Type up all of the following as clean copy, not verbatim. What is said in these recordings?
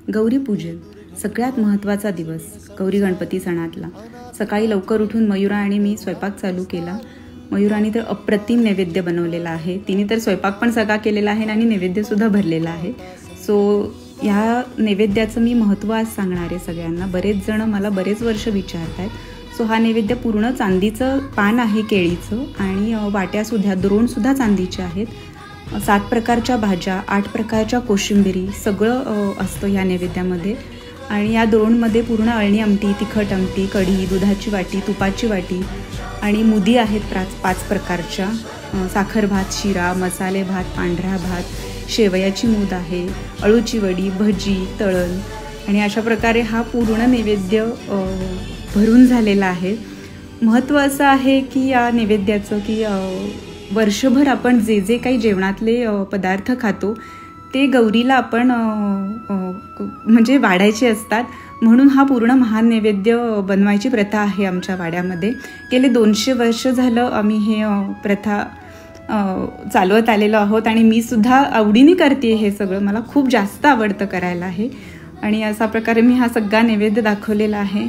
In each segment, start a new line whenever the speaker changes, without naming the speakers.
गौरीपूजन सगळ्यात महत्त्वाचा दिवस गौरी गणपती सणातला. सकाळी लवकर उठून मयुरा आणि मी स्वयंपाक चालू केला. मयुराने तर अप्रतिम नैवेद्य बनवलेला आहे. तिने तर स्वयंपाक पण सगळा केलेला आहे आणि नैवेद्यसुद्धा भरलेला आहे. सो ह्या नैवेद्याचं मी महत्त्व आज सांगणार आहे सगळ्यांना. बरेच जण मला बरेच वर्ष विचारत आहेत. सो हा नैवेद्य पूर्ण चांदीचं पान आहे केळीचं आणि वाट्यासुद्धा द्रोणसुद्धा चांदीचे आहेत. 7 प्रकारच्या भाज्या, 8 प्रकारच्या कोशिंबिरी सगळं असतं ह्या नैवेद्यामध्ये. आणि या द्रोणमध्ये पूर्ण अळणी आमटी, तिखट आमटी, कढी, दुधाची वाटी, तुपाची वाटी आणि मुदी आहेत 5 प्रकारच्या. साखर भात, शिरा, मसाले भात, पांढरा भात, शेवयाची मूद आहे, अळूची वडी, भजी, तळण आणि अशा प्रकारे हा पूर्ण नैवेद्य भरून झालेला आहे. महत्त्व असं आहे की या नैवेद्याचं की वर्षभर आपण जे जे काही जेवणातले पदार्थ खातो ते गौरीला आपण म्हणजे वाढायचे असतात. म्हणून हा पूर्ण महान नैवेद्य बनवायची प्रथा आहे आमच्या वाड्यामध्ये. गेले 200 वर्ष झालं आम्ही हे प्रथा चालवत आलेलो आहोत आणि मी सुद्धा आवडीने करते. हे सगळं मला खूप जास्त आवडतं करायला आहे आणि अशा प्रकारे मी हा सगळा नैवेद्य दाखवलेला आहे.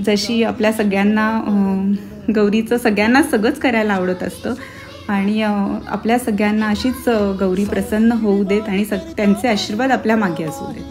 जशी आपल्या सगळ्यांना गौरीचं सगळ्यांनाच सगळंच करायला आवडत असतं आणि आपल्या सगळ्यांना अशीच गौरी प्रसन्न होऊ देत आणि त्यांचे आशीर्वाद आपल्या मागे असू देत.